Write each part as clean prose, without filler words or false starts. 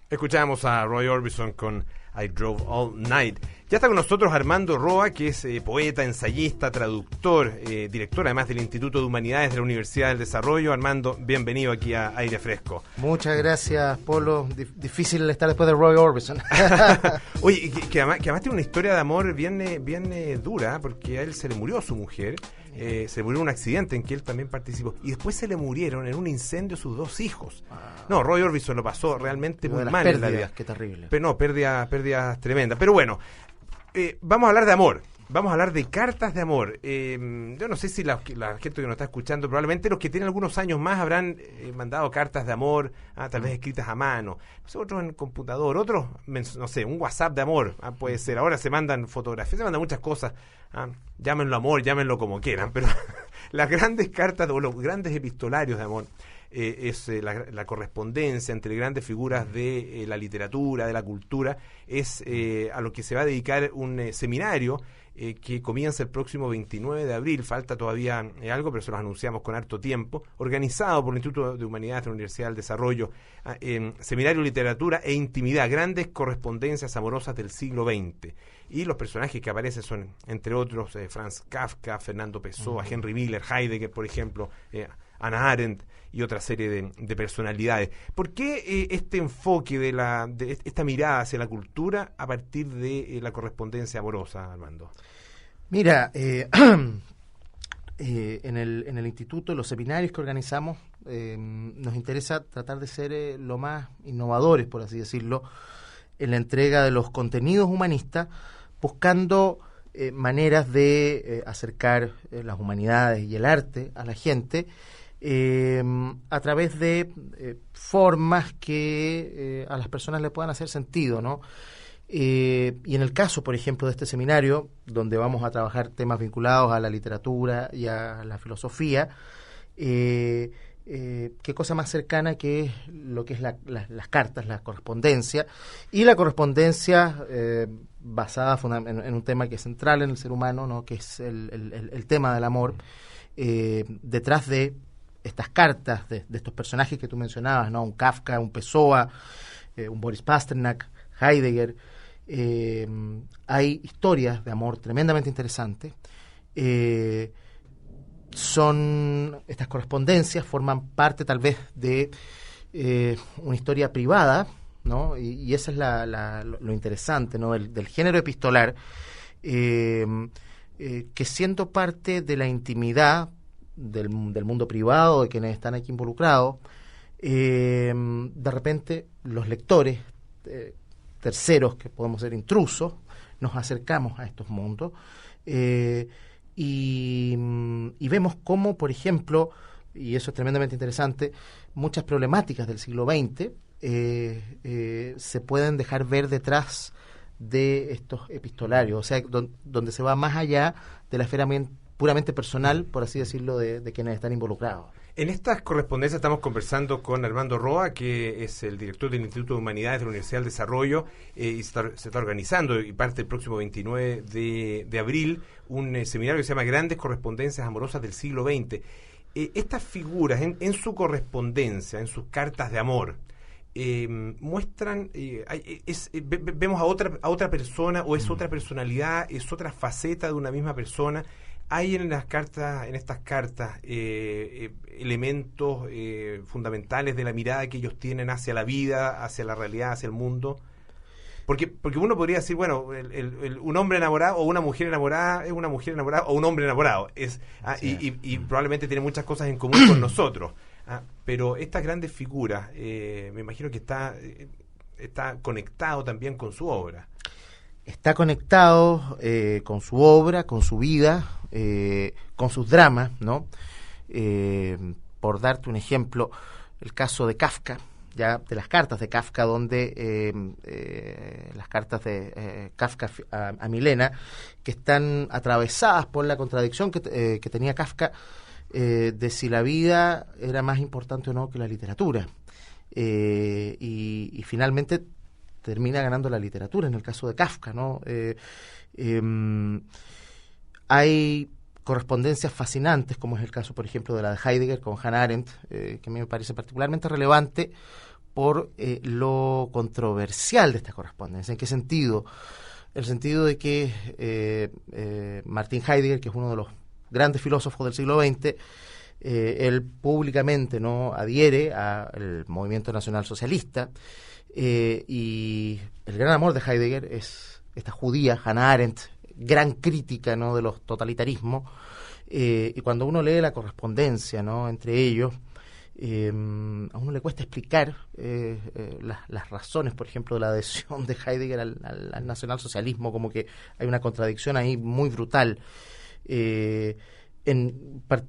Escuchamos a Roy Orbison con I Drove All Night. Ya está con nosotros Armando Roa, que es poeta, ensayista, traductor, director además del Instituto de Humanidades de la Universidad del Desarrollo. Armando, bienvenido aquí a Aire Fresco. Muchas gracias, Polo. Difícil estar después de Roy Orbison. Oye, que además tiene una historia de amor bien dura, porque a él se le murió su mujer. Se murió en un accidente en que él también participó y después se le murieron en un incendio sus dos hijos. No, Roy Orbison lo pasó realmente muy mal en la vida. Qué terrible. Pero no, pérdidas tremendas. Pero bueno, vamos a hablar de amor. Vamos a hablar de cartas de amor. Yo no sé si la gente que nos está escuchando, probablemente los que tienen algunos años más habrán mandado cartas de amor, tal vez escritas a mano. Otros en computador, otros, no sé, un WhatsApp de amor, puede ser. Ahora se mandan fotografías, se mandan muchas cosas. Llámenlo amor, llámenlo como quieran, pero las grandes cartas o los grandes epistolarios de amor es la correspondencia entre grandes figuras de la literatura, de la cultura, es a lo que se va a dedicar un seminario que comienza el próximo 29 de abril, falta todavía algo, pero se los anunciamos con harto tiempo, organizado por el Instituto de Humanidades de la Universidad del Desarrollo, Seminario Literatura e Intimidad, grandes correspondencias amorosas del siglo XX. Y los personajes que aparecen son, entre otros, Franz Kafka, Fernando Pessoa, Henry Miller, Heidegger, por ejemplo, Hannah Arendt y otra serie de personalidades. ¿Por qué este enfoque de esta mirada hacia la cultura a partir de la correspondencia amorosa, Armando? Mira, en el instituto, los seminarios que organizamos, nos interesa tratar de ser lo más innovadores, por así decirlo, en la entrega de los contenidos humanistas, buscando maneras de acercar las humanidades y el arte a la gente, a través de formas que a las personas le puedan hacer sentido, ¿no? Y en el caso, por ejemplo, de este seminario, donde vamos a trabajar temas vinculados a la literatura y a la filosofía, qué cosa más cercana que lo que es las cartas, la correspondencia, y la correspondencia basada en un tema que es central en el ser humano, ¿no? Que es el tema del amor, detrás de estas cartas, de estos personajes que tú mencionabas, ¿no? Un Kafka, un Pessoa, un Boris Pasternak, Heidegger. Hay historias de amor tremendamente interesantes. Estas correspondencias forman parte tal vez de una historia privada, ¿no? Y esa es lo interesante, ¿no? del género epistolar, que siendo parte de la intimidad del mundo privado, de quienes están aquí involucrados, de repente los lectores, terceros que podemos ser intrusos, nos acercamos a estos mundos y vemos cómo, por ejemplo, y eso es tremendamente interesante, muchas problemáticas del siglo XX se pueden dejar ver detrás de estos epistolarios, o sea, donde se va más allá de la esfera puramente personal, por así decirlo, de quienes están involucrados. En estas correspondencias estamos conversando con Armando Roa, que es el director del Instituto de Humanidades de la Universidad del Desarrollo, y se está organizando, y parte el próximo 29 de abril, un seminario que se llama Grandes Correspondencias Amorosas del siglo XX. Estas figuras, en su correspondencia, en sus cartas de amor, muestran, vemos a otra persona, o es otra personalidad, es otra faceta de una misma persona. Hay en estas cartas elementos fundamentales de la mirada que ellos tienen hacia la vida, hacia la realidad, hacia el mundo. Porque uno podría decir, bueno, un hombre enamorado o una mujer enamorada es una mujer enamorada o un hombre enamorado. Y probablemente tiene muchas cosas en común con nosotros. Pero estas grandes figuras, me imagino que está conectado también con su obra. Está conectado con su obra, con su vida, con sus dramas, ¿no? Por darte un ejemplo, el caso de Kafka, ya de las cartas de Kafka, donde las cartas de Kafka a Milena, que están atravesadas por la contradicción que tenía Kafka de si la vida era más importante o no que la literatura. Y finalmente termina ganando la literatura en el caso de Kafka, ¿no? Hay correspondencias fascinantes, como es el caso, por ejemplo, de la de Heidegger con Hannah Arendt, que a mí me parece particularmente relevante por lo controversial de esta correspondencia. ¿En qué sentido? El sentido de que Martin Heidegger, que es uno de los grandes filósofos del siglo XX, él públicamente no adhiere al movimiento nacional socialista, y el gran amor de Heidegger es esta judía, Hannah Arendt, gran crítica, ¿no?, de los totalitarismos, y cuando uno lee la correspondencia, ¿no?, entre ellos, a uno le cuesta explicar las razones, por ejemplo, de la adhesión de Heidegger al nacionalsocialismo, como que hay una contradicción ahí muy brutal. En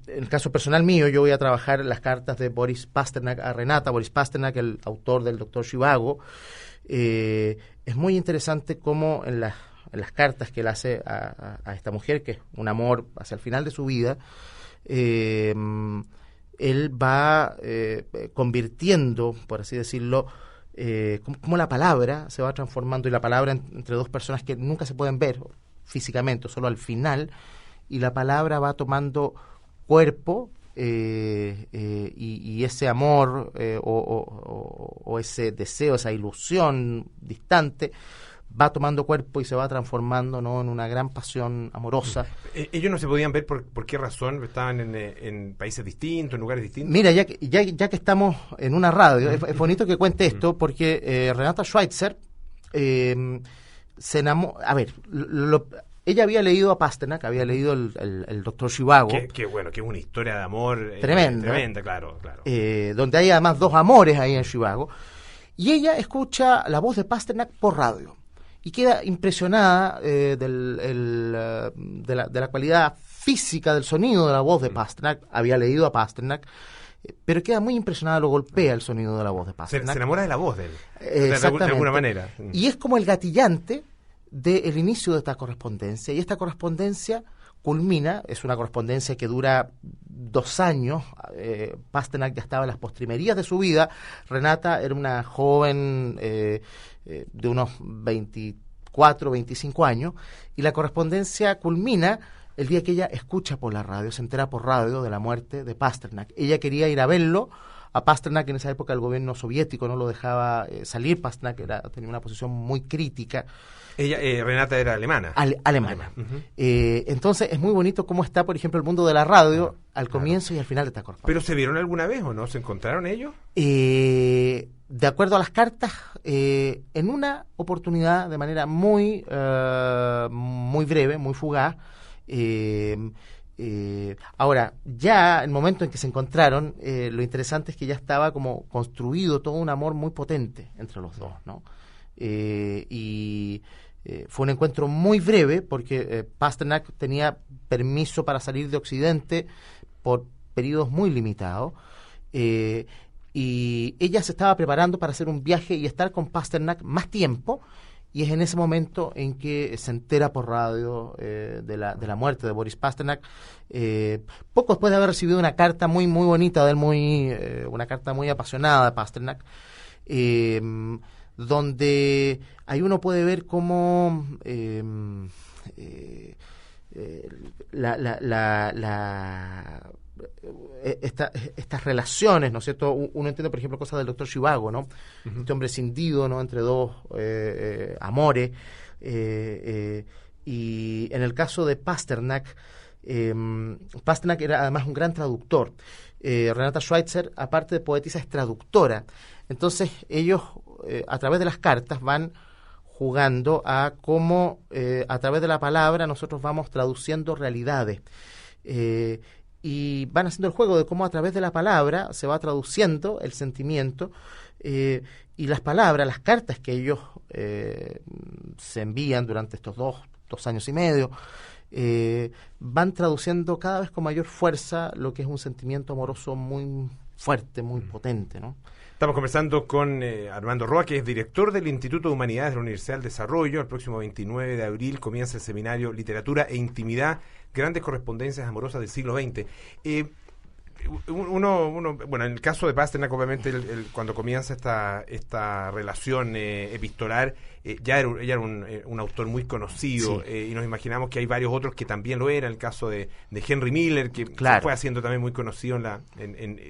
el caso personal mío, yo voy a trabajar las cartas de Boris Pasternak a Renata. Boris Pasternak, el autor del Doctor Zhivago. Es muy interesante cómo en las cartas que él hace a esta mujer, que es un amor hacia el final de su vida, él va convirtiendo, por así decirlo, como la palabra se va transformando, y la palabra entre dos personas que nunca se pueden ver físicamente, solo al final, y la palabra va tomando cuerpo, y ese amor o ese deseo, esa ilusión distante, va tomando cuerpo y se va transformando, ¿no?, en una gran pasión amorosa. ¿Ellos no se podían ver por qué razón? ¿Estaban en países distintos, en lugares distintos? Mira, ya que estamos en una radio, es bonito que cuente esto, porque Renata Schweitzer se enamoró. A ver, ella había leído a Pasternak, había leído el Doctor Zhivago. Qué bueno, que es una historia de amor tremenda, claro. Donde hay además dos amores ahí en Zhivago. Y ella escucha la voz de Pasternak por radio y queda impresionada de la cualidad física del sonido de la voz de Pasternak. Había leído a Pasternak, pero queda muy impresionada, lo golpea el sonido de la voz de Pasternak. Se enamora de la voz de él, exactamente, de alguna manera. Y es como el gatillante del inicio de esta correspondencia, y esta correspondencia culmina, es una correspondencia que dura 2 años. Pasternak ya estaba en las postrimerías de su vida. Renata era una joven de unos 24, 25 años, y la correspondencia culmina el día que ella escucha por la radio, se entera por radio de la muerte de Pasternak. Ella quería ir a verlo a Pasternak. En esa época el gobierno soviético no lo dejaba salir. Pasternak tenía una posición muy crítica. Ella, Renata, era alemana. Alemana. Uh-huh. Entonces es muy bonito cómo está, por ejemplo, el mundo de la radio al comienzo y al final de esta correspondencia. ¿Pero se vieron alguna vez o no? ¿Se encontraron ellos? De acuerdo a las cartas, en una oportunidad de manera muy breve, muy fugaz. Ahora, ya el momento en que se encontraron, lo interesante es que ya estaba como construido todo un amor muy potente entre los dos, ¿no? Fue un encuentro muy breve porque Pasternak tenía permiso para salir de Occidente por periodos muy limitados, y ella se estaba preparando para hacer un viaje y estar con Pasternak más tiempo, y es en ese momento en que se entera por radio de la muerte de Boris Pasternak, poco después de haber recibido una carta muy muy bonita de él, una carta muy apasionada de Pasternak, donde ahí uno puede ver cómo estas relaciones, ¿no es cierto? Uno entiende, por ejemplo, cosas del Doctor Zhivago, ¿no? Uh-huh. Este hombre cindido, ¿no?, entre dos amores, y en el caso de Pasternak, Pasternak era además un gran traductor. Renata Schweitzer, aparte de poetisa, es traductora. Entonces ellos, a través de las cartas, van jugando a cómo a través de la palabra nosotros vamos traduciendo realidades, y van haciendo el juego de cómo a través de la palabra se va traduciendo el sentimiento, y las palabras, las cartas que ellos se envían durante estos dos años y medio, van traduciendo cada vez con mayor fuerza lo que es un sentimiento amoroso muy fuerte, muy potente, ¿no? Estamos conversando con Armando Roa, que es director del Instituto de Humanidades de la Universidad del Desarrollo. El próximo 29 de abril comienza el seminario Literatura e Intimidad, Grandes Correspondencias Amorosas del Siglo XX. Bueno, en el caso de Pasternak, obviamente, cuando comienza esta relación epistolar, ella era un autor muy conocido, sí. Y nos imaginamos que hay varios otros que también lo eran. El caso de Henry Miller, que se fue haciendo también muy conocido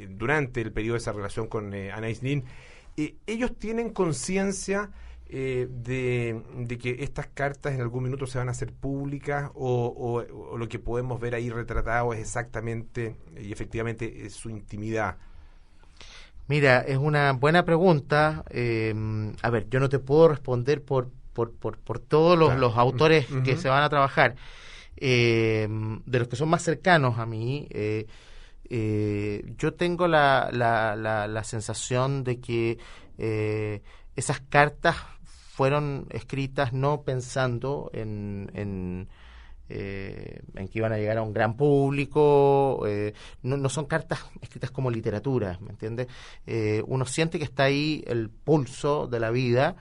durante el periodo de esa relación con Anais Nin. ellos tienen conciencia de que estas cartas en algún minuto se van a hacer públicas o lo que podemos ver ahí retratado es exactamente y efectivamente es su intimidad. Mira, es una buena pregunta. A ver, yo no te puedo responder por todos los autores que se van a trabajar. De los que son más cercanos a mí, yo tengo la sensación de que esas cartas fueron escritas no pensando en que iban a llegar a un gran público, no son cartas escritas como literatura, ¿me entiendes? Uno siente que está ahí el pulso de la vida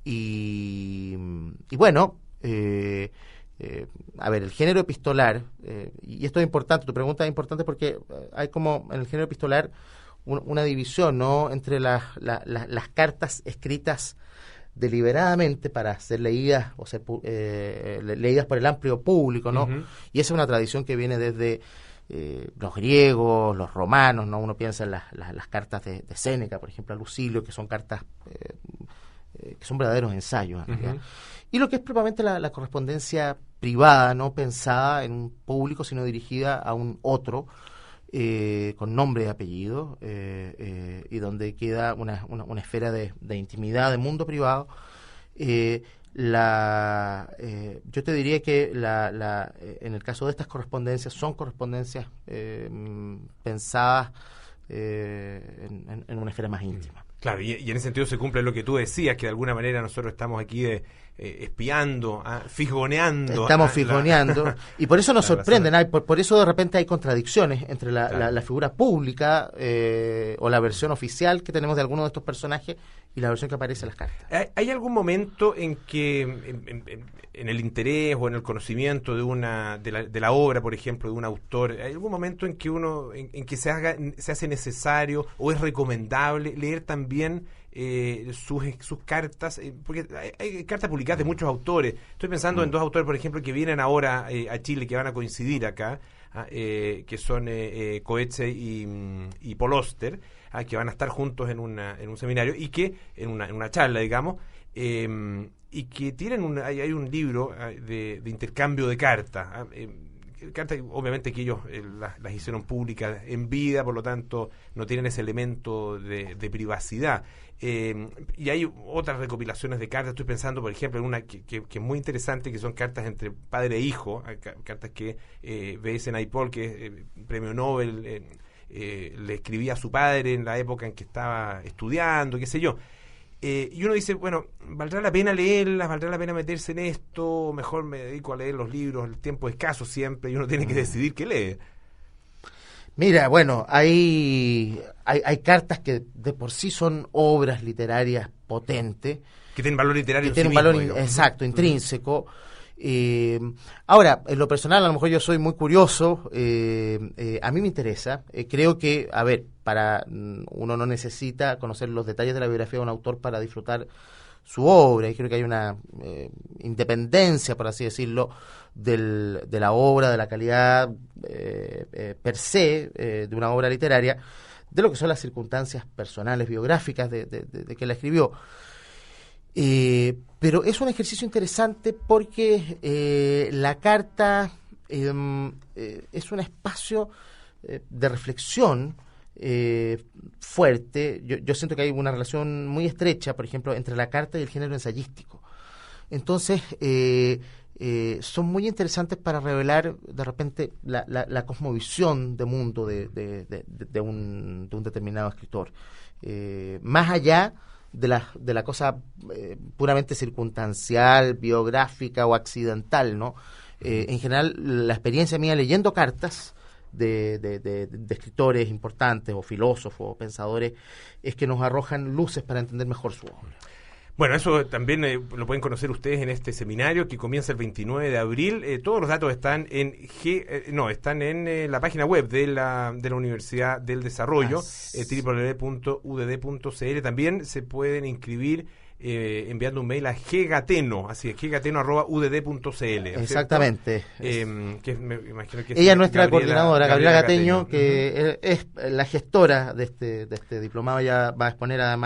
y bueno, a ver, el género epistolar, y esto es importante, tu pregunta es importante porque hay como en el género epistolar una división, ¿no?, entre las cartas escritas deliberadamente para ser leídas o ser leídas por el amplio público, ¿no? Uh-huh. Y esa es una tradición que viene desde los griegos, los romanos, ¿no? Uno piensa en las cartas de Séneca, por ejemplo, a Lucilio, que son cartas que son verdaderos ensayos, uh-huh. Y lo que es propiamente la correspondencia privada, no pensada en un público, sino dirigida a un otro, con nombre y apellido, y donde queda una esfera de intimidad, de mundo privado. Yo te diría que en el caso de estas correspondencias, son correspondencias pensadas en una esfera más íntima. Claro, y en ese sentido se cumple lo que tú decías, que de alguna manera nosotros estamos aquí espiando, fisgoneando. Estamos fisgoneando, y por eso nos sorprenden, por eso de repente hay contradicciones entre la figura pública o la versión oficial que tenemos de algunos de estos personajes y la versión que aparece en las cartas. ¿Hay algún momento en que, en el interés o en el conocimiento de la obra, por ejemplo, de un autor, hay algún momento en que en que se hace necesario o es recomendable leer también sus cartas, porque hay cartas publicadas de muchos autores? Estoy pensando en dos autores, por ejemplo, que vienen ahora a Chile, que van a coincidir acá, que son Coetze y Paul Oster, que van a estar juntos en un seminario y que en una charla, digamos, y que tienen hay un libro de intercambio de cartas, cartas obviamente que ellos las hicieron públicas en vida, por lo tanto no tienen ese elemento de privacidad. Y hay otras recopilaciones de cartas. Estoy pensando, por ejemplo, en una que es muy interesante, que son cartas entre padre e hijo, cartas que B.S. Naipaul, que es premio Nobel, le escribía a su padre en la época en que estaba estudiando, qué sé yo. Y uno dice, bueno, ¿valdrá la pena leerlas? ¿Valdrá la pena meterse en esto? Mejor me dedico a leer los libros, el tiempo es escaso siempre y uno tiene que decidir qué lee. Mira, bueno, hay cartas que de por sí son obras literarias potentes. Que tienen valor literario. Que tienen un valor, exacto, intrínseco. Ahora, en lo personal, a lo mejor yo soy muy curioso, a mí me interesa, creo que, a ver, uno no necesita conocer los detalles de la biografía de un autor para disfrutar su obra, y creo que hay una independencia, por así decirlo, de la obra, de la calidad per se de una obra literaria, de lo que son las circunstancias personales, biográficas de que la escribió. Pero es un ejercicio interesante porque la carta es un espacio de reflexión fuerte. Yo siento que hay una relación muy estrecha, por ejemplo, entre la carta y el género ensayístico. Entonces, son muy interesantes para revelar de repente la cosmovisión de mundo de un determinado escritor. Más allá de la cosa puramente circunstancial, biográfica o accidental, ¿no? En general, la experiencia mía leyendo cartas de escritores importantes o filósofos o pensadores es que nos arrojan luces para entender mejor su obra. Bueno, eso también lo pueden conocer ustedes en este seminario que comienza el 29 de abril. Todos los datos están están en la página web de la Universidad del Desarrollo, www.udd.cl. También se pueden inscribir enviando un mail a ggateno, así es, ggateno@udd.cl. Exactamente. Que me imagino que ella es nuestra coordinadora, Gabriela Gateño, que es la gestora de este diplomado. Ya va a exponer además